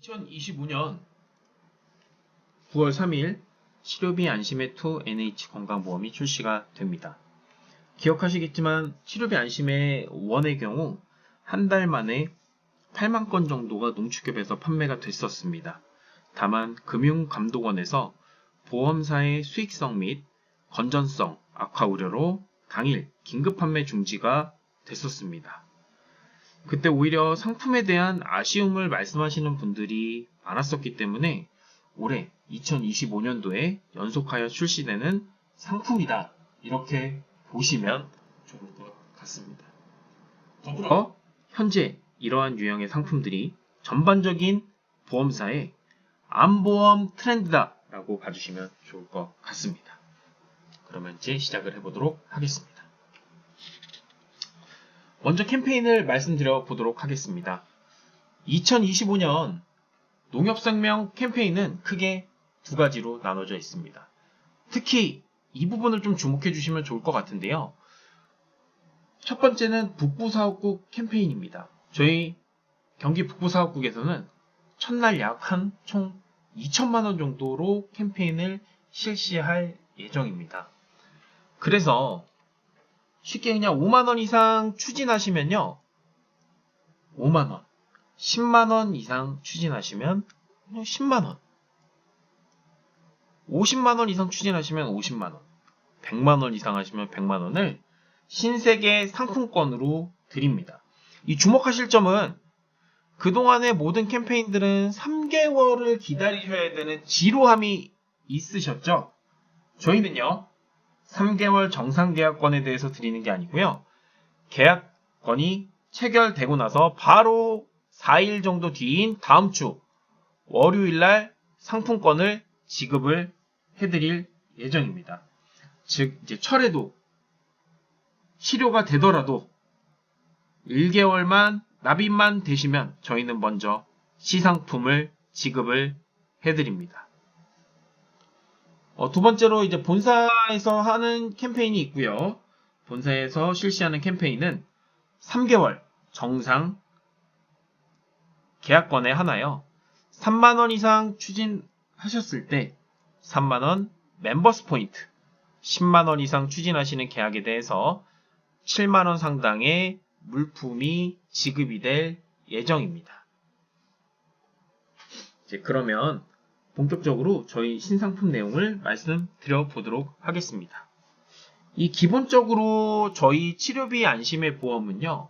2025년 9월 3일 치료비 안심의 2NH 건강보험이 출시가 됩니다. 기억하시겠지만 치료비 안심의 1의 경우 한 달 만에 8만 건 정도가 농축협에서 판매가 됐었습니다. 다만 금융감독원에서 보험사의 수익성 및 건전성 악화 우려로 당일 긴급판매 중지가 됐었습니다. 그때 오히려 상품에 대한 아쉬움을 말씀하시는 분들이 많았었기 때문에 올해 2025년도에 연속하여 출시되는 상품이다, 이렇게 보시면 좋을 것 같습니다. 더불어 현재 이러한 유형의 상품들이 전반적인 보험사의 암보험 트렌드다 라고 봐주시면 좋을 것 같습니다. 그러면 이제 시작을 해보도록 하겠습니다. 먼저 캠페인을 말씀드려 보도록 하겠습니다. 2025년 농협생명 캠페인은 크게 두 가지로 나눠져 있습니다. 특히 이 부분을 좀 주목해 주시면 좋을 것 같은데요. 첫 번째는 북부사업국 캠페인입니다. 저희 경기 북부사업국에서는 첫날 약 총 2천만원 정도로 캠페인을 실시할 예정입니다. 그래서 쉽게 그냥 5만원 이상 추진하시면요, 5만원, 10만원 이상 추진하시면 10만원, 50만원 이상 추진하시면 50만원, 100만원 이상 하시면 100만원을 신세계 상품권으로 드립니다. 이 주목하실 점은 그동안의 모든 캠페인들은 3개월을 기다리셔야 되는 지루함이 있으셨죠? 저희는요, 3개월 정상계약권에 대해서 드리는 게 아니고요, 계약권이 체결되고 나서 바로 4일 정도 뒤인 다음 주 월요일날 상품권을 지급을 해드릴 예정입니다. 즉 이제 철에도 치료가 되더라도 1개월만 납입만 되시면 저희는 먼저 시상품을 지급을 해드립니다. 두 번째로 이제 본사에서 하는 캠페인이 있고요. 본사에서 실시하는 캠페인은 3개월 정상 계약권에 하나요, 3만원 이상 추진하셨을 때 3만원 멤버스 포인트, 10만원 이상 추진하시는 계약에 대해서 7만원 상당의 물품이 지급이 될 예정입니다. 이제 그러면 본격적으로 저희 신상품 내용을 말씀드려 보도록 하겠습니다. 이 기본적으로 저희 치료비 안심의 보험은요,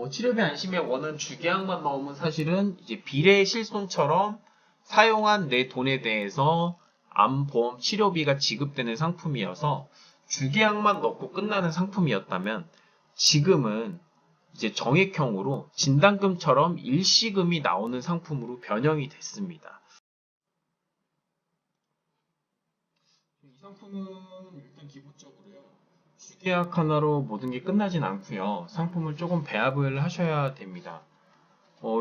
치료비 안심의 원은 주계약만 넣으면 사실은 이제 비례 실손처럼 사용한 내 돈에 대해서 암보험 치료비가 지급되는 상품이어서 주계약만 넣고 끝나는 상품이었다면 지금은 이제 정액형으로 진단금처럼 일시금이 나오는 상품으로 변형이 됐습니다. 이 상품은 일단 기본적으로요, 주계약 하나로 모든 게 끝나진 않고요, 상품을 조금 배합을 하셔야 됩니다.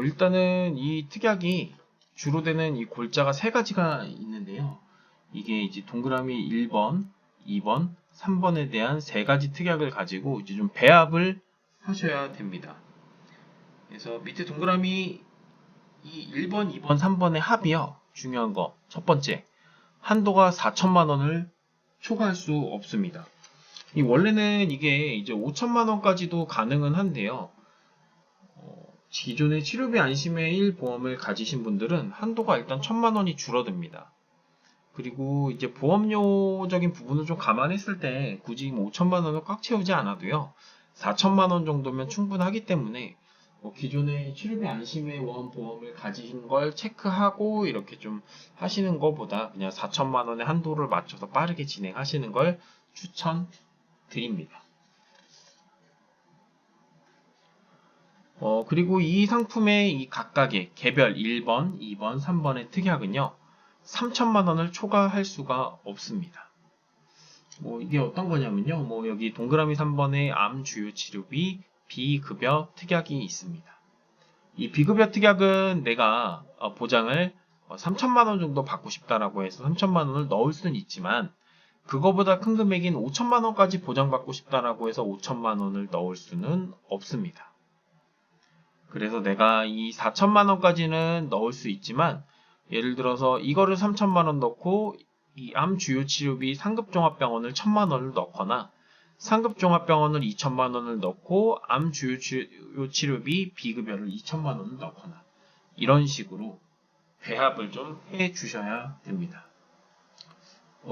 일단은 이 특약이 주로 되는 이 골자가 세 가지가 있는데요. 이게 이제 동그라미 1번, 2번, 3번에 대한 세 가지 특약을 가지고 이제 좀 배합을 하셔야 됩니다. 그래서 밑에 동그라미 이 1번, 2번, 3번의 합이요, 중요한 거 첫 번째, 한도가 4천만원을 초과할 수 없습니다. 원래는 이게 이제 5천만원까지도 가능은 한데요, 기존의 치료비 안심의 1보험을 가지신 분들은 한도가 일단 1,000만원이 줄어듭니다. 그리고 이제 보험료적인 부분을 좀 감안했을 때 굳이 5천만원을 꽉 채우지 않아도요, 4천만원 정도면 충분하기 때문에 기존의 치료비 안심의 보험을 가지신 걸 체크하고 이렇게 좀 하시는 것보다 그냥 4천만원의 한도를 맞춰서 빠르게 진행하시는 걸 추천드립니다. 그리고 이 상품의 이 각각의 개별 1번, 2번, 3번의 특약은요, 3천만원을 초과할 수가 없습니다. 이게 어떤 거냐면요, 여기 동그라미 3번에 암 주요 치료비 비급여 특약이 있습니다. 이 비급여 특약은 내가 보장을 3천만원 정도 받고 싶다라고 해서 3천만원을 넣을 수는 있지만, 그거보다 큰 금액인 5천만원까지 보장받고 싶다라고 해서 5천만원을 넣을 수는 없습니다. 그래서 내가 이 4천만 원까지는 넣을 수 있지만 예를 들어서 이거를 3천만 원 넣고 이 암 주요 치료비 상급종합병원을 1천만 원을 넣거나 상급종합병원을 2천만 원을 넣고 암 주요 치료비 비급여를 2천만 원을 넣거나 이런 식으로 배합을 좀 해 주셔야 됩니다.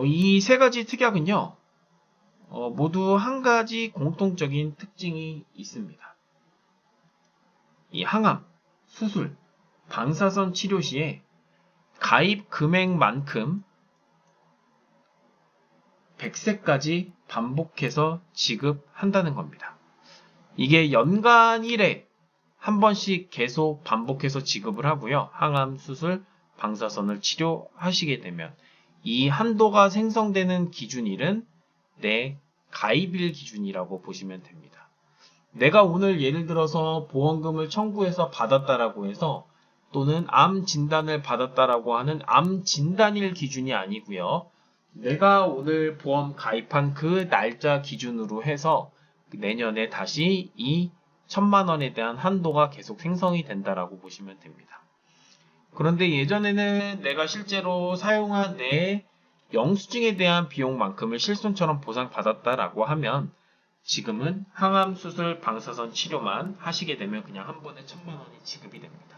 이 세 가지 특약은요, 모두 한 가지 공통적인 특징이 있습니다. 이 항암, 수술, 방사선 치료 시에 가입 금액만큼 100세까지 반복해서 지급한다는 겁니다. 이게 연간 1회 한 번씩 계속 반복해서 지급을 하고요. 항암, 수술, 방사선을 치료하시게 되면 이 한도가 생성되는 기준일은 내 가입일 기준이라고 보시면 됩니다. 내가 오늘 예를 들어서 보험금을 청구해서 받았다라고 해서 또는 암 진단을 받았다라고 하는 암 진단일 기준이 아니고요. 내가 오늘 보험 가입한 그 날짜 기준으로 해서 내년에 다시 이 1천만 원에 대한 한도가 계속 생성이 된다라고 보시면 됩니다. 그런데 예전에는 내가 실제로 사용한 내 영수증에 대한 비용만큼을 실손처럼 보상받았다라고 하면 지금은 항암, 수술, 방사선 치료만 하시게 되면 그냥 한 번에 1천만 원이 지급이 됩니다.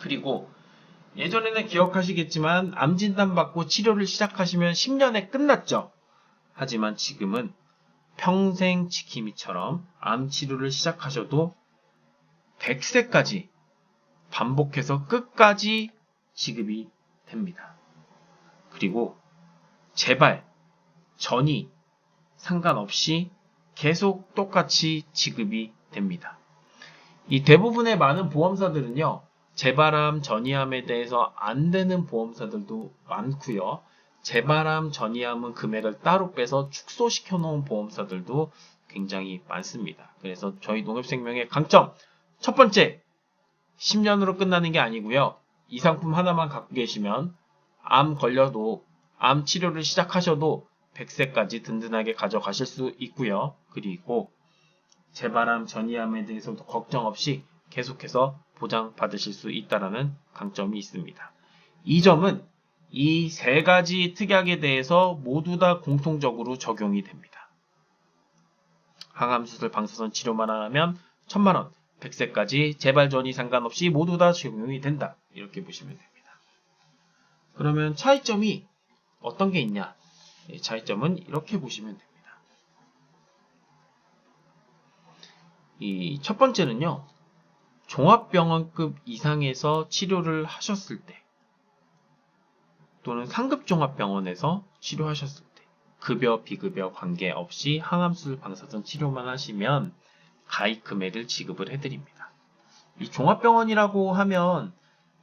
그리고 예전에는 기억하시겠지만 암 진단 받고 치료를 시작하시면 10년에 끝났죠. 하지만 지금은 평생 지킴이처럼 암 치료를 시작하셔도 100세까지 반복해서 끝까지 지급이 됩니다. 그리고 재발, 전이 상관없이 계속 똑같이 지급이 됩니다. 이 대부분의 많은 보험사들은요, 재발암, 전이암에 대해서 안 되는 보험사들도 많고요. 재발암, 전이암은 금액을 따로 빼서 축소시켜 놓은 보험사들도 굉장히 많습니다. 그래서 저희 농협생명의 강점, 첫 번째, 10년으로 끝나는 게 아니고요. 이 상품 하나만 갖고 계시면 암 걸려도 암 치료를 시작하셔도 100세까지 든든하게 가져가실 수 있고요. 그리고 재발암, 전이암에 대해서도 걱정 없이 계속해서 보장받으실 수 있다는 강점이 있습니다. 이 점은 이 세 가지 특약에 대해서 모두 다 공통적으로 적용이 됩니다. 항암, 수술, 방사선 치료만 하면 1천만 원, 100세까지 재발 전이 상관없이 모두 다 적용이 된다. 이렇게 보시면 됩니다. 그러면 차이점이 어떤 게 있냐? 차이점은 이렇게 보시면 됩니다. 이 첫 번째는요, 종합병원급 이상에서 치료를 하셨을 때, 또는 상급종합병원에서 치료하셨을 때, 급여, 비급여 관계없이 항암수술, 방사선 치료만 하시면 가입 금액을 지급을 해드립니다. 이 종합병원이라고 하면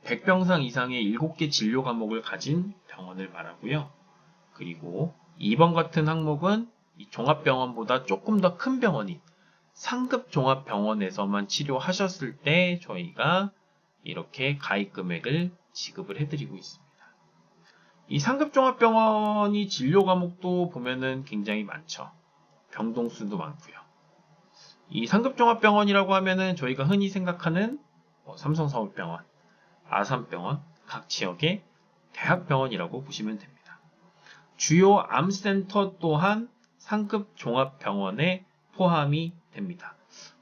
100병상 이상의 7개 진료 과목을 가진 병원을 말하고요. 그리고 2번 같은 항목은 이 종합병원보다 조금 더 큰 병원인 상급종합병원에서만 치료하셨을 때 저희가 이렇게 가입 금액을 지급을 해드리고 있습니다. 이 상급종합병원이 진료 과목도 보면은 굉장히 많죠. 병동수도 많고요. 이 상급종합병원이라고 하면은 저희가 흔히 생각하는 삼성서울병원, 아산병원, 각 지역의 대학병원이라고 보시면 됩니다. 주요 암센터 또한 상급종합병원에 포함이 됩니다.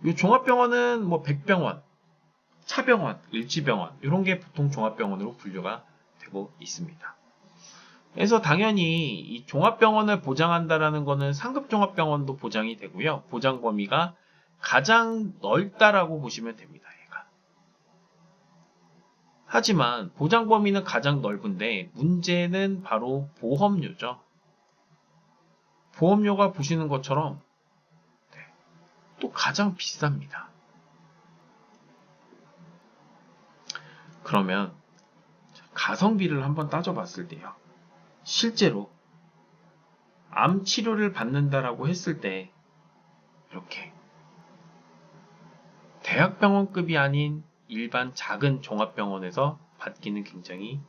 이 종합병원은 백병원, 차병원, 을지병원 이런 게 보통 종합병원으로 분류가 되고 있습니다. 그래서 당연히 이 종합병원을 보장한다라는 것은 상급종합병원도 보장이 되고요. 보장 범위가 가장 넓다라고 보시면 됩니다. 얘가. 하지만 보장 범위는 가장 넓은데 문제는 바로 보험료죠. 보험료가 보시는 것처럼 또 가장 비쌉니다. 그러면 가성비를 한번 따져봤을 때요. 실제로 암 치료를 받는다라고 했을 때 이렇게 대학병원급이 아닌 일반 작은 종합병원에서 받기는 굉장히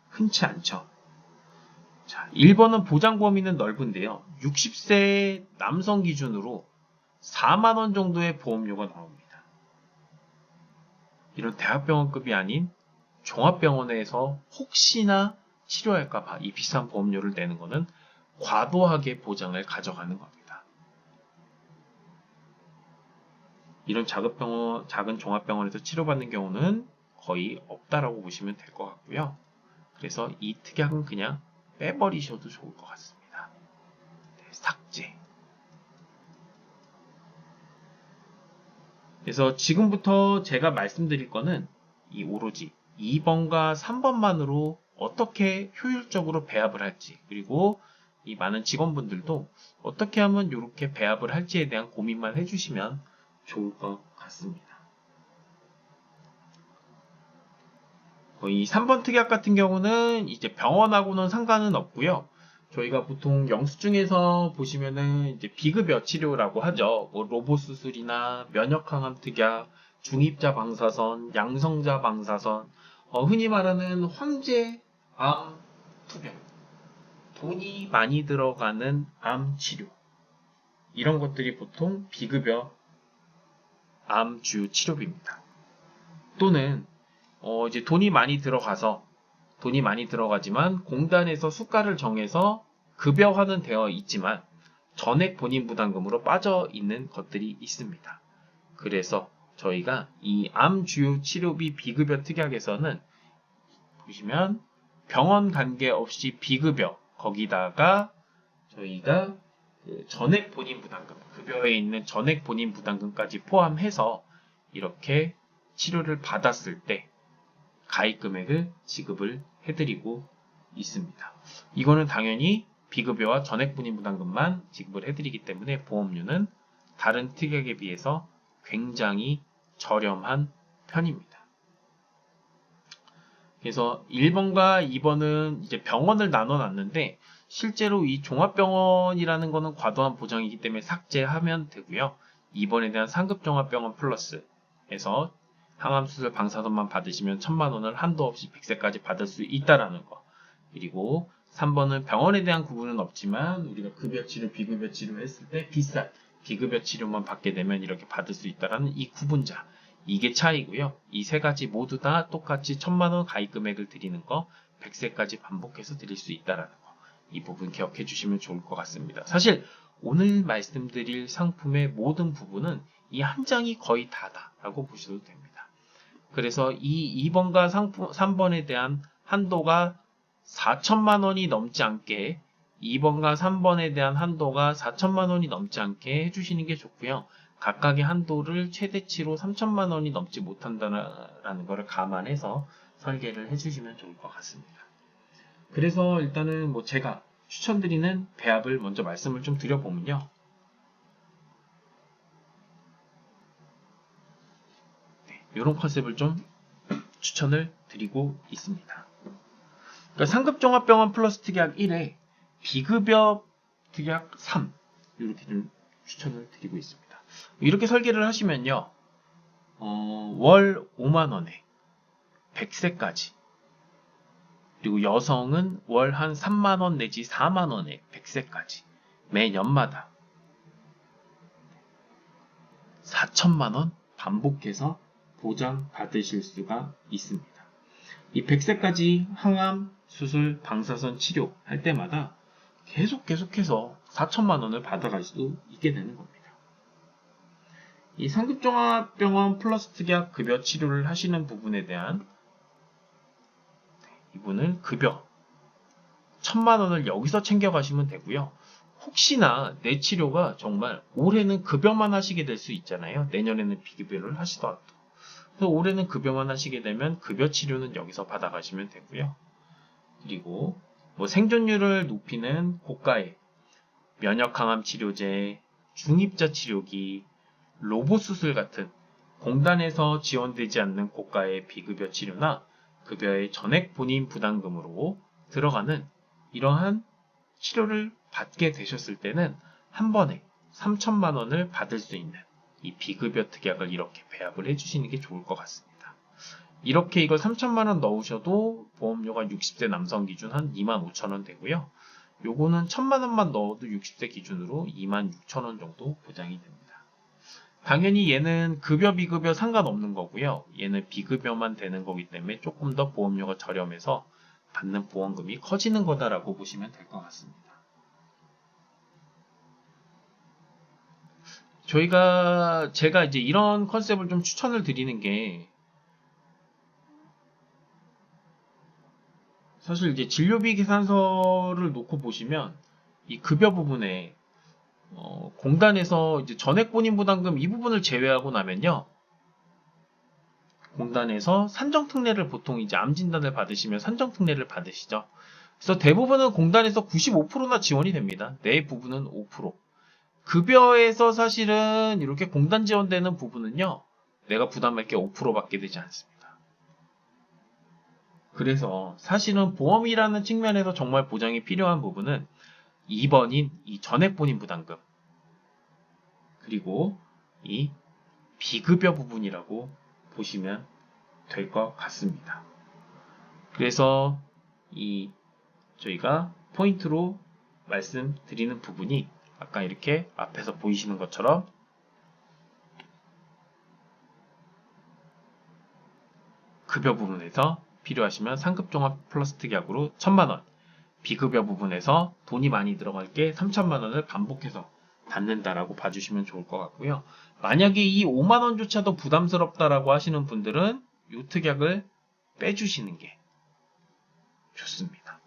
흔치 않죠. 자, 1번은 보장 범위는 넓은데요. 60세 남성 기준으로 4만원 정도의 보험료가 나옵니다. 이런 대학병원급이 아닌 종합병원에서 혹시나 치료할까봐 이 비싼 보험료를 내는 것은 과도하게 보장을 가져가는 겁니다. 이런 작은 종합병원에서 치료받는 경우는 거의 없다라고 보시면 될 것 같고요. 그래서 이 특약은 그냥 빼버리셔도 좋을 것 같습니다. 네, 삭제. 그래서 지금부터 제가 말씀드릴 거는 이 오로지 2번과 3번만으로 어떻게 효율적으로 배합을 할지, 그리고 이 많은 직원분들도 어떻게 하면 이렇게 배합을 할지에 대한 고민만 해주시면 좋을 것 같습니다. 이 3번 특약 같은 경우는 이제 병원하고는 상관은 없고요. 저희가 보통 영수증에서 보시면은 이제 비급여 치료라고 하죠. 뭐 로봇 수술이나 면역 항암 특약, 중입자 방사선, 양성자 방사선, 흔히 말하는 황제 암 투병, 돈이 많이 들어가는 암 치료, 이런 것들이 보통 비급여 암 주요 치료비입니다. 또는 이제 돈이 많이 들어가지만 공단에서 수가를 정해서 급여화는 되어 있지만 전액 본인 부담금으로 빠져 있는 것들이 있습니다. 그래서 저희가 이 암 주요 치료비 비급여 특약에서는 보시면 병원 관계없이 비급여, 거기다가 저희가 전액 본인 부담금, 급여에 있는 전액 본인 부담금까지 포함해서 이렇게 치료를 받았을 때 가입 금액을 지급을 해드리고 있습니다. 이거는 당연히 비급여와 전액 본인 부담금만 지급을 해드리기 때문에 보험료는 다른 특약에 비해서 굉장히 저렴한 편입니다. 그래서 1번과 2번은 이제 병원을 나눠놨는데 실제로 이 종합병원이라는 것은 과도한 보장이기 때문에 삭제하면 되고요. 2번에 대한 상급종합병원 플러스에서 항암수술 방사선만 받으시면 1000만원을 한도 없이 100세까지 받을 수 있다라는 거. 그리고 3번은 병원에 대한 구분은 없지만 우리가 급여치료, 비급여치료 했을 때 비싼 비급여치료만 받게 되면 이렇게 받을 수 있다라는 이 구분자. 이게 차이고요. 이 세 가지 모두 다 똑같이 1000만원 가입 금액을 드리는 거 100세까지 반복해서 드릴 수 있다라는 거. 이 부분 기억해 주시면 좋을 것 같습니다. 사실 오늘 말씀드릴 상품의 모든 부분은 이 한 장이 거의 다다라고 보셔도 됩니다. 그래서 이 2번과 3번에 대한 한도가 4천만원이 넘지 않게 2번과 3번에 대한 한도가 4천만원이 넘지 않게 해주시는 게 좋고요. 각각의 한도를 최대치로 3천만원이 넘지 못한다는 것을 감안해서 설계를 해주시면 좋을 것 같습니다. 그래서 일단은 뭐 제가 추천드리는 배합을 먼저 말씀을 좀 드려보면요. 이런 컨셉을 좀 추천을 드리고 있습니다. 그러니까 상급종합병원 플러스 특약 1에 비급여 특약 3 이렇게 좀 추천을 드리고 있습니다. 이렇게 설계를 하시면요. 월 5만원에 100세까지 그리고 여성은 월 한 3만원 내지 4만원에 100세까지 매년마다 4천만원 반복해서 보장받으실 수가 있습니다. 이 100세까지 항암, 수술, 방사선 치료할 때마다 계속해서 4천만원을 받아갈 수도 있게 되는 겁니다. 이 상급종합병원 플러스 특약 급여 치료를 하시는 부분에 대한 이분은 급여 1000만원을 여기서 챙겨가시면 되고요. 혹시나 내 치료가 정말 올해는 급여만 하시게 될 수 있잖아요. 내년에는 비급여를 하시더라도. 그래서 올해는 급여만 하시게 되면 급여 치료는 여기서 받아가시면 되고요. 그리고 뭐 생존율을 높이는 고가의 면역항암 치료제, 중입자 치료기, 로봇 수술 같은 공단에서 지원되지 않는 고가의 비급여 치료나 급여의 전액 본인 부담금으로 들어가는 이러한 치료를 받게 되셨을 때는 한 번에 3천만원을 받을 수 있는 이 비급여 특약을 이렇게 배합을 해주시는 게 좋을 것 같습니다. 이렇게 이걸 3천만원 넣으셔도 보험료가 60세 남성 기준 한 25,000원 되고요. 요거는 1000만원만 넣어도 60세 기준으로 26,000원 정도 보장이 됩니다. 당연히 얘는 급여 비급여 상관없는 거고요. 얘는 비급여만 되는 거기 때문에 조금 더 보험료가 저렴해서 받는 보험금이 커지는 거다라고 보시면 될 것 같습니다. 제가 이제 이런 컨셉을 좀 추천을 드리는 게, 사실 이제 진료비 계산서를 놓고 보시면 이 급여 부분에 공단에서 이제 전액 본인 부담금 이 부분을 제외하고 나면요, 공단에서 산정특례를 보통 이제 암 진단을 받으시면 산정특례를 받으시죠. 그래서 대부분은 공단에서 95%나 지원이 됩니다. 내 부분은 5%. 급여에서 사실은 이렇게 공단 지원되는 부분은요, 내가 부담할 게 5%밖에 되지 않습니다. 그래서 사실은 보험이라는 측면에서 정말 보장이 필요한 부분은 2번인 이 전액 본인 부담금, 그리고 이 비급여 부분이라고 보시면 될 것 같습니다. 그래서 저희가 포인트로 말씀드리는 부분이 아까 이렇게 앞에서 보이시는 것처럼 급여 부분에서 필요하시면 상급 종합 플러스 특약으로 1000만원, 비급여 부분에서 돈이 많이 들어갈 게 3000만원을 반복해서 받는다라고 봐주시면 좋을 것 같고요. 만약에 이 5만원조차도 부담스럽다라고 하시는 분들은 이 특약을 빼주시는 게 좋습니다.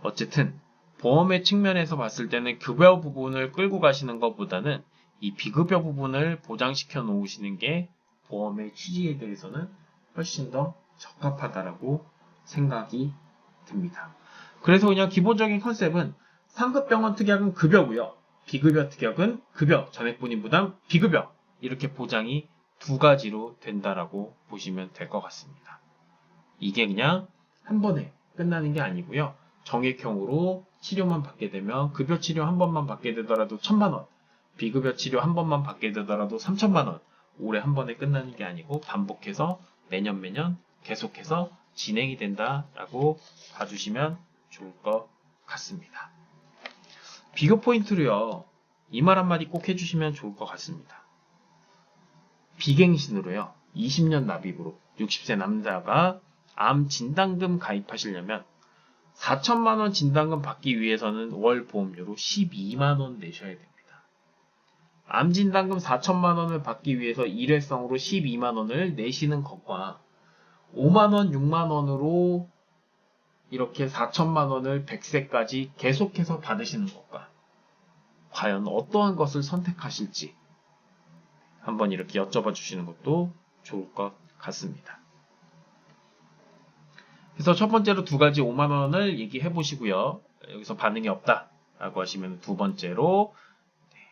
어쨌든 보험의 측면에서 봤을 때는 급여 부분을 끌고 가시는 것보다는 이 비급여 부분을 보장시켜 놓으시는 게 보험의 취지에 대해서는 훨씬 더 적합하다라고 생각이 듭니다. 그래서 그냥 기본적인 컨셉은 상급병원 특약은 급여고요. 비급여 특약은 급여, 전액본인 부담, 비급여, 이렇게 보장이 두 가지로 된다라고 보시면 될 것 같습니다. 이게 그냥 한 번에 끝나는 게 아니고요. 정액형으로 치료만 받게 되면 급여 치료 한 번만 받게 되더라도 1000만원, 비급여 치료 한 번만 받게 되더라도 3000만원, 올해 한 번에 끝나는 게 아니고 반복해서 매년 계속해서 진행이 된다라고 봐주시면 좋을 것 같습니다. 비교 포인트로요, 이 말 한마디 꼭 해주시면 좋을 것 같습니다. 비갱신으로요, 20년 납입으로 60세 남자가 암 진단금 가입하시려면 4천만원 진단금 받기 위해서는 월 보험료로 12만원 내셔야 됩니다. 암 진단금 4천만원을 받기 위해서 일회성으로 12만원을 내시는 것과 5만원, 6만원으로 이렇게 4천만원을 100세까지 계속해서 받으시는 것과 과연 어떠한 것을 선택하실지 한번 이렇게 여쭤봐 주시는 것도 좋을 것 같습니다. 그래서 첫 번째로 두 가지 5만원을 얘기해 보시고요. 여기서 반응이 없다 라고 하시면 두 번째로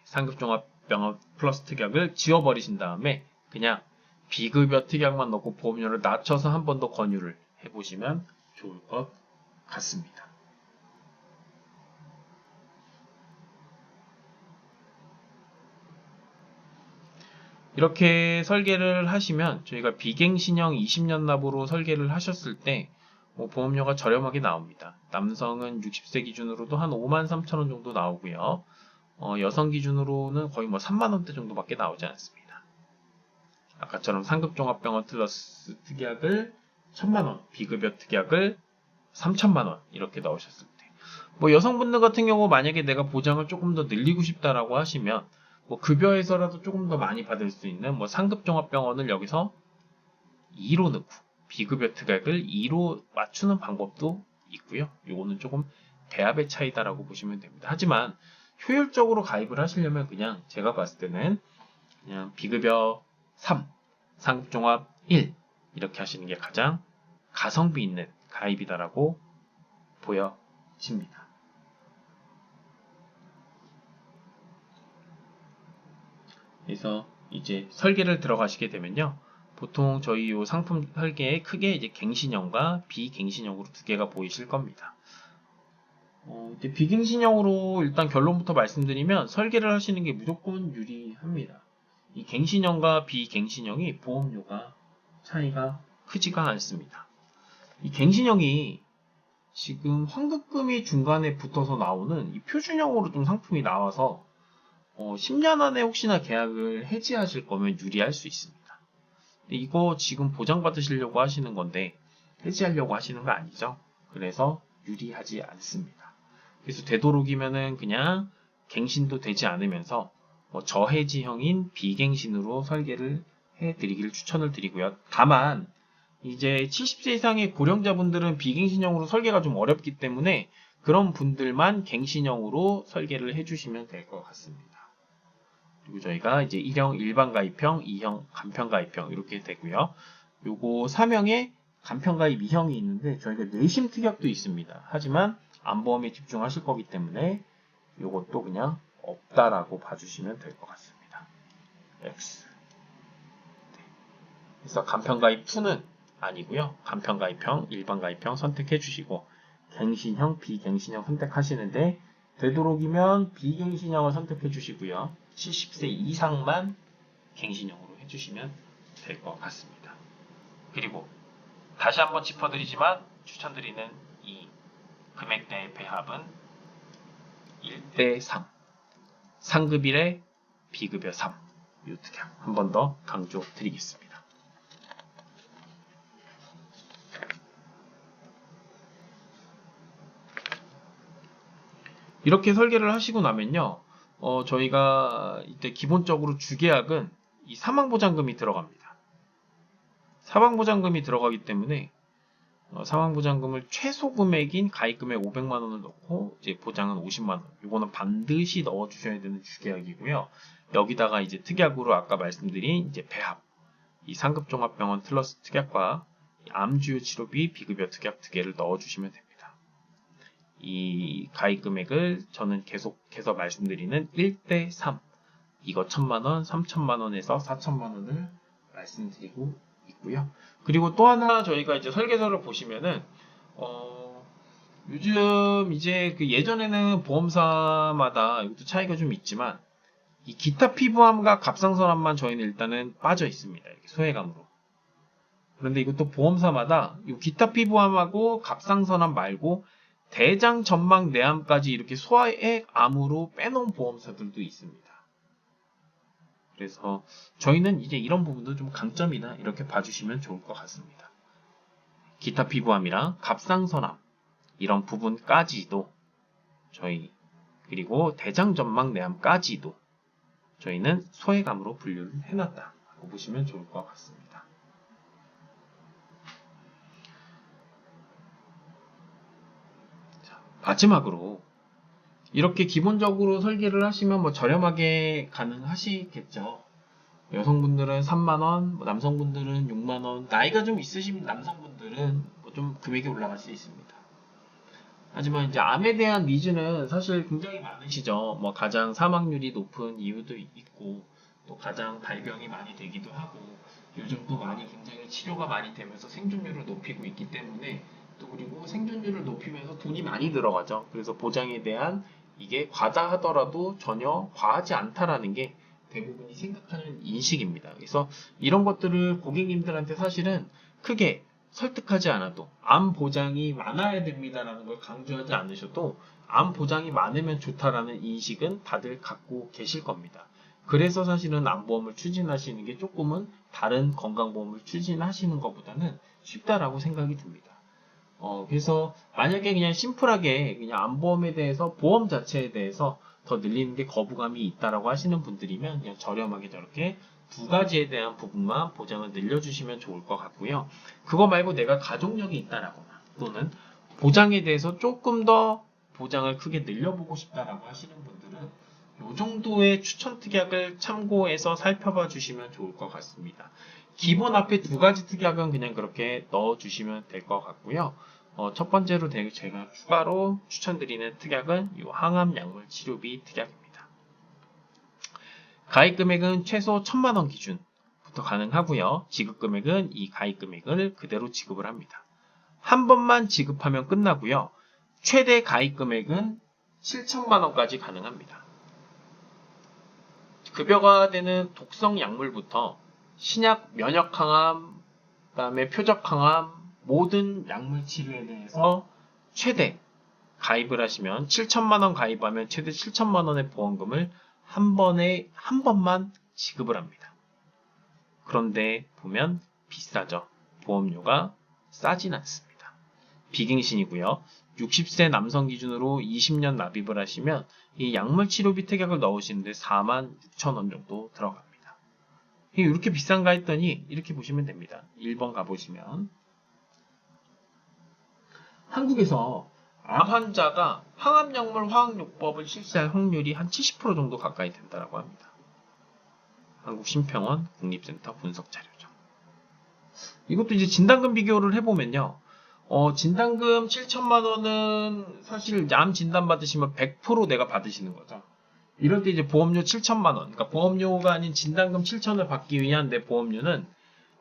상급종합병원 플러스 특약을 지워버리신 다음에 그냥 비급여 특약만 넣고 보험료를 낮춰서 한 번 더 권유를 해보시면 좋을 것 같습니다. 이렇게 설계를 하시면 저희가 비갱신형 20년 납으로 설계를 하셨을 때 보험료가 저렴하게 나옵니다. 남성은 60세 기준으로도 한 53,000원 정도 나오고요. 여성 기준으로는 거의 3만원대 정도밖에 나오지 않습니다. 아까처럼 상급종합병원 플러스 특약을 1000만원, 비급여 특약을 3000만원 이렇게 넣으셨을 때 여성분들 같은 경우 만약에 내가 보장을 조금 더 늘리고 싶다라고 하시면 급여에서라도 조금 더 많이 받을 수 있는 상급종합병원을 여기서 2로 넣고 비급여 특약을 2로 맞추는 방법도 있고요. 요거는 조금 배합의 차이다라고 보시면 됩니다. 하지만 효율적으로 가입을 하시려면 그냥 제가 봤을 때는 그냥 비급여 3, 상급종합 1 이렇게 하시는 게 가장 가성비 있는 가입이다라고 보여집니다. 그래서 이제 설계를 들어가시게 되면요. 보통 저희 요 상품 설계에 크게 이제 갱신형과 비갱신형으로 두 개가 보이실 겁니다. 이제 비갱신형으로 일단 결론부터 말씀드리면 설계를 하시는 게 무조건 유리합니다. 이 갱신형과 비갱신형이 보험료가 차이가 크지가 않습니다. 이 갱신형이 지금 환급금이 중간에 붙어서 나오는 이 표준형으로 좀 상품이 나와서 10년 안에 혹시나 계약을 해지하실 거면 유리할 수 있습니다. 근데 이거 지금 보장받으시려고 하시는 건데 해지하려고 하시는 거 아니죠? 그래서 유리하지 않습니다. 그래서 되도록이면은 그냥 갱신도 되지 않으면서 저해지형인 비갱신으로 설계를 해드리기를 추천을 드리고요. 다만 이제 70세 이상의 고령자분들은 비갱신형으로 설계가 좀 어렵기 때문에 그런 분들만 갱신형으로 설계를 해주시면 될 것 같습니다. 그리고 저희가 이제 1형 일반 가입형, 2형 간편 가입형 이렇게 되고요. 요거 3형에 간편 가입 2형이 있는데 저희가 내심 특약도 있습니다. 하지만 안보험에 집중하실 거기 때문에 요것도 그냥 없다라고 봐주시면 될 것 같습니다. X. 네. 그래서 간편 가입 2는 아니고요. 간편 가입형, 일반 가입형 선택해 주시고 갱신형, 비갱신형 선택하시는데 되도록이면 비갱신형을 선택해 주시고요. 70세 이상만 갱신형으로 해주시면 될 것 같습니다. 그리고 다시 한번 짚어드리지만 추천드리는 이 금액대의 배합은 1대3 상급 1에 비급여 3 이 특약 한 번 더 강조드리겠습니다. 이렇게 설계를 하시고 나면요. 저희가 이때 기본적으로 주계약은 이 사망보장금이 들어갑니다. 사망보장금이 들어가기 때문에 사망보장금을 최소 금액인 가입금액 500만원을 넣고 이제 보장은 50만원. 이거는 반드시 넣어주셔야 되는 주계약이고요. 여기다가 이제 특약으로 아까 말씀드린 이제 배합, 이 상급종합병원 플러스 특약과 암주요 치료비 비급여 특약 2개를 넣어주시면 됩니다. 이 가입 금액을 저는 계속해서 말씀드리는 1대3 이거 1000만원, 3000만원에서 4000만원을 말씀드리고 있고요. 그리고 또 하나 저희가 이제 설계서를 보시면은 요즘 이제 그 예전에는 보험사마다 이것도 차이가 좀 있지만 이 기타 피부암과 갑상선암만 저희는 일단은 빠져 있습니다. 이렇게 소외감으로. 그런데 이것도 보험사마다 이 기타 피부암하고 갑상선암 말고 대장 전막 내암까지 이렇게 소액 암으로 빼놓은 보험사들도 있습니다. 그래서 저희는 이제 이런 부분도 좀 강점이다 이렇게 봐주시면 좋을 것 같습니다. 기타 피부암이랑 갑상선암 이런 부분까지도 저희 그리고 대장 전막 내암까지도 저희는 소액암으로 분류를 해놨다고 보시면 좋을 것 같습니다. 마지막으로 이렇게 기본적으로 설계를 하시면 뭐 저렴하게 가능하시겠죠. 여성분들은 3만원, 남성분들은 6만원, 나이가 좀 있으신 남성분들은 뭐 좀 금액이 올라갈 수 있습니다. 하지만 이제 암에 대한 니즈는 사실 굉장히 많으시죠. 뭐 가장 사망률이 높은 이유도 있고 또 가장 발병이 많이 되기도 하고 요즘 또 많이 굉장히 치료가 많이 되면서 생존율을 높이고 있기 때문에 또 그리고 생존율을 높이면서 돈이 많이 들어가죠. 그래서 보장에 대한 이게 과다하더라도 전혀 과하지 않다라는 게 대부분이 생각하는 인식입니다. 그래서 이런 것들을 고객님들한테 사실은 크게 설득하지 않아도 암 보장이 많아야 됩니다라는 걸 강조하지 않으셔도 암 보장이 많으면 좋다라는 인식은 다들 갖고 계실 겁니다. 그래서 사실은 암보험을 추진하시는 게 조금은 다른 건강보험을 추진하시는 것보다는 쉽다라고 생각이 듭니다. 그래서 만약에 그냥 심플하게 그냥 암보험에 대해서 보험 자체에 대해서 더 늘리는 게 거부감이 있다라고 하시는 분들이면 그냥 저렴하게 저렇게 두 가지에 대한 부분만 보장을 늘려주시면 좋을 것 같고요. 그거 말고 내가 가족력이 있다라거나 또는 보장에 대해서 조금 더 보장을 크게 늘려보고 싶다라고 하시는 분들은 이 정도의 추천 특약을 참고해서 살펴봐 주시면 좋을 것 같습니다. 기본 앞에 두 가지 특약은 그냥 그렇게 넣어주시면 될 것 같고요. 첫 번째로 제가 추가로 추천드리는 특약은 이 항암 약물 치료비 특약입니다. 가입 금액은 최소 1000만원 기준부터 가능하고요. 지급 금액은 이 가입 금액을 그대로 지급을 합니다. 한 번만 지급하면 끝나고요. 최대 가입 금액은 7천만원까지 가능합니다. 급여가 되는 독성 약물부터 신약 면역 항암, 그다음에 표적 항암, 모든 약물 치료에 대해서 최대 가입을 하시면 7천만원 가입하면 최대 7천만원의 보험금을 한 번만 지급을 합니다. 그런데 보면 비싸죠. 보험료가 싸진 않습니다. 비갱신이고요. 60세 남성 기준으로 20년 납입을 하시면 이 약물치료비 특약을 넣으시는데 46,000원 정도 들어갑니다. 이게 이렇게 비싼가 했더니 이렇게 보시면 됩니다. 1번 가보시면 한국에서 암 환자가 항암약물 화학요법을 실시할 확률이 한 70% 정도 가까이 된다고 합니다. 한국심평원 국립센터 분석 자료죠. 이것도 이제 진단금 비교를 해보면요. 진단금 7천만 원은 사실 암 진단 받으시면 100% 내가 받으시는 거죠. 이럴 때 이제 보험료 7천만 원, 그러니까 보험료가 아닌 진단금 7천을 받기 위한 내 보험료는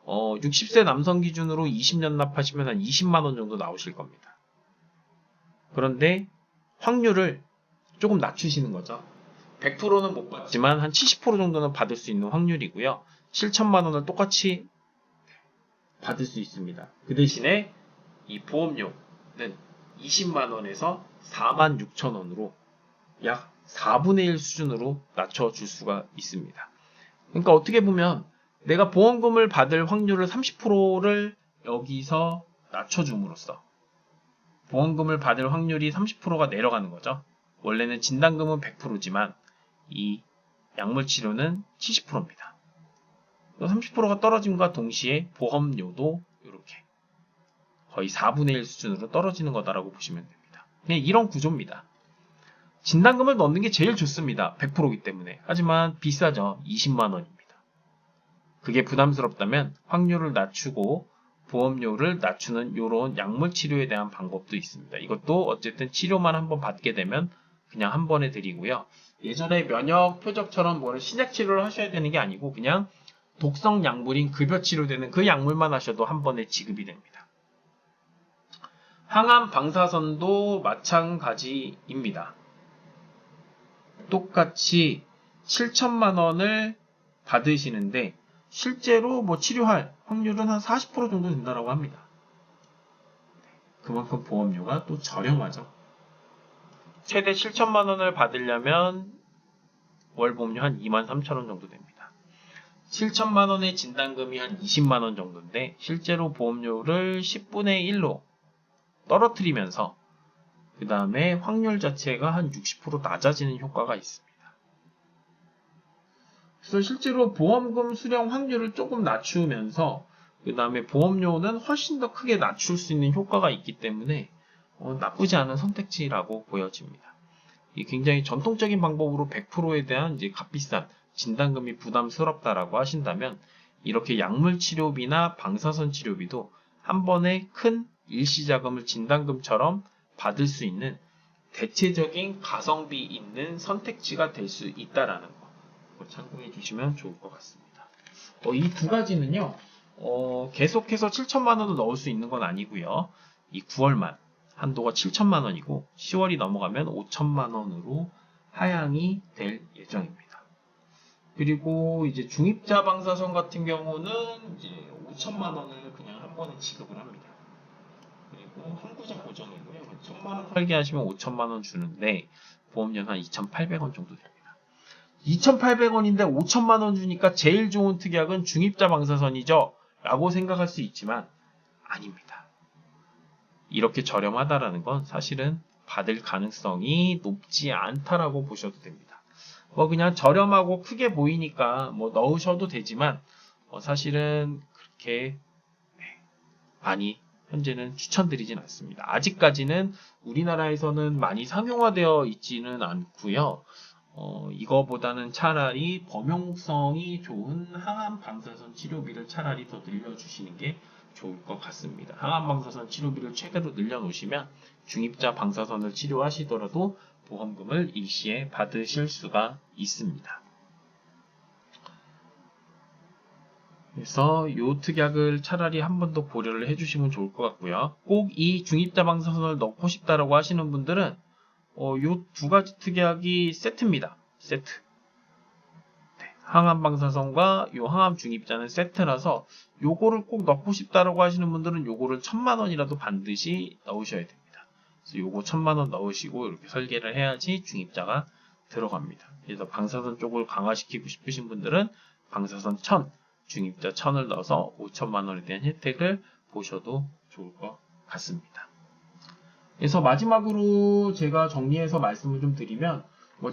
60세 남성 기준으로 20년 납하시면 한 20만 원 정도 나오실 겁니다. 그런데 확률을 조금 낮추시는 거죠. 100%는 못 받지만 한 70% 정도는 받을 수 있는 확률이고요. 7천만 원을 똑같이 받을 수 있습니다. 그 대신에 이 보험료는 20만 원에서 46,000원으로 약 4분의 1 수준으로 낮춰줄 수가 있습니다. 그러니까 어떻게 보면 내가 보험금을 받을 확률을 30%를 여기서 낮춰줌으로써 보험금을 받을 확률이 30%가 내려가는 거죠. 원래는 진단금은 100%지만 이 약물치료는 70%입니다. 30%가 떨어짐과 동시에 보험료도 이렇게 거의 4분의 1 수준으로 떨어지는 거다라고 보시면 됩니다. 그냥 이런 구조입니다. 진단금을 넣는 게 제일 좋습니다. 100%이기 때문에. 하지만 비싸죠. 20만 원입니다. 그게 부담스럽다면 확률을 낮추고 보험료를 낮추는 이런 약물 치료에 대한 방법도 있습니다. 이것도 어쨌든 치료만 한번 받게 되면 그냥 한 번에 드리고요. 예전에 면역 표적처럼 뭐를 신약 치료를 하셔야 되는 게 아니고 그냥 독성 약물인 급여 치료되는 그 약물만 하셔도 한 번에 지급이 됩니다. 항암 방사선도 마찬가지입니다. 똑같이 7천만 원을 받으시는데 실제로 치료할 확률은 한 40% 정도 된다고 합니다. 그만큼 보험료가 또 저렴하죠. 최대 7천만 원을 받으려면 월 보험료 한 23,000원 정도 됩니다. 7천만 원의 진단금이 한 20만 원 정도인데 실제로 보험료를 10분의 1로 떨어뜨리면서 그 다음에 확률 자체가 한 60% 낮아지는 효과가 있습니다. 그래서 실제로 보험금 수령 확률을 조금 낮추면서 그 다음에 보험료는 훨씬 더 크게 낮출 수 있는 효과가 있기 때문에 나쁘지 않은 선택지라고 보여집니다. 이 굉장히 전통적인 방법으로 100%에 대한 이제 값비싼 진단금이 부담스럽다라고 하신다면 이렇게 약물 치료비나 방사선 치료비도 한 번에 큰 일시자금을 진단금처럼 받을 수 있는 대체적인 가성비 있는 선택지가 될 수 있다라는 거 참고해 주시면 좋을 것 같습니다. 이 두 가지는요, 계속해서 7천만 원도 넣을 수 있는 건 아니고요. 이 9월만 한도가 7천만 원이고 10월이 넘어가면 5천만 원으로 하향이 될 예정입니다. 그리고 이제 중입자 방사선 같은 경우는 이제 5천만 원을 그냥 한 번에 지급을 합니다. 그리고 항구자 고정이고요. 1,000만 원 설계하시면 5천만 원 주는데 보험료는 한 2,800원 정도 됩니다. 2,800원인데 5천만 원 주니까 제일 좋은 특약은 중입자 방사선이죠 라고 생각할 수 있지만 아닙니다. 이렇게 저렴하다라는 건 사실은 받을 가능성이 높지 않다라고 보셔도 됩니다. 그냥 저렴하고 크게 보이니까 넣으셔도 되지만 사실은 그렇게 많이 현재는 추천드리진 않습니다. 아직까지는 우리나라에서는 많이 상용화되어 있지는 않고요. 이거보다는 차라리 범용성이 좋은 항암 방사선 치료비를 차라리 더 늘려주시는 게 좋을 것 같습니다. 항암 방사선 치료비를 최대로 늘려놓으시면 중입자 방사선을 치료하시더라도 보험금을 일시에 받으실 수가 있습니다. 그래서 이 특약을 차라리 한 번 더 고려를 해주시면 좋을 것 같고요. 꼭 이 중입자 방사선을 넣고 싶다라고 하시는 분들은 이 두 가지 특약이 세트입니다. 세트. 네, 항암 방사선과 이 항암 중입자는 세트라서 요거를 꼭 넣고 싶다라고 하시는 분들은 요거를 1,000만 원이라도 반드시 넣으셔야 됩니다. 그래서 요거 1,000만 원 넣으시고 이렇게 설계를 해야지 중입자가 들어갑니다. 그래서 방사선 쪽을 강화시키고 싶으신 분들은 방사선 1000, 중입자 1000을 넣어서 5천만 원에 대한 혜택을 보셔도 좋을 것 같습니다. 그래서 마지막으로 제가 정리해서 말씀을 좀 드리면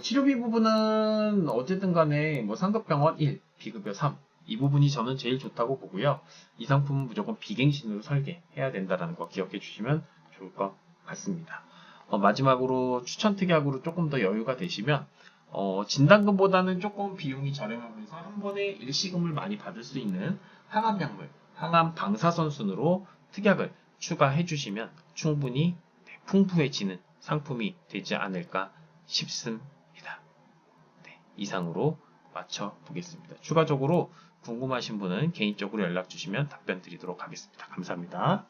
치료비 부분은 어쨌든 간에 상급병원 1, 비급여 3 이 부분이 저는 제일 좋다고 보고요. 이 상품은 무조건 비갱신으로 설계해야 된다는 거 기억해 주시면 좋을 것 같습니다. 마지막으로 추천 특약으로 조금 더 여유가 되시면 진단금보다는 조금 비용이 저렴하면서 한 번에 일시금을 많이 받을 수 있는 항암약물, 항암 방사선순으로 특약을 추가해 주시면 충분히 풍부해지는 상품이 되지 않을까 싶습니다. 네, 이상으로 마쳐보겠습니다. 추가적으로 궁금하신 분은 개인적으로 연락 주시면 답변 드리도록 하겠습니다. 감사합니다.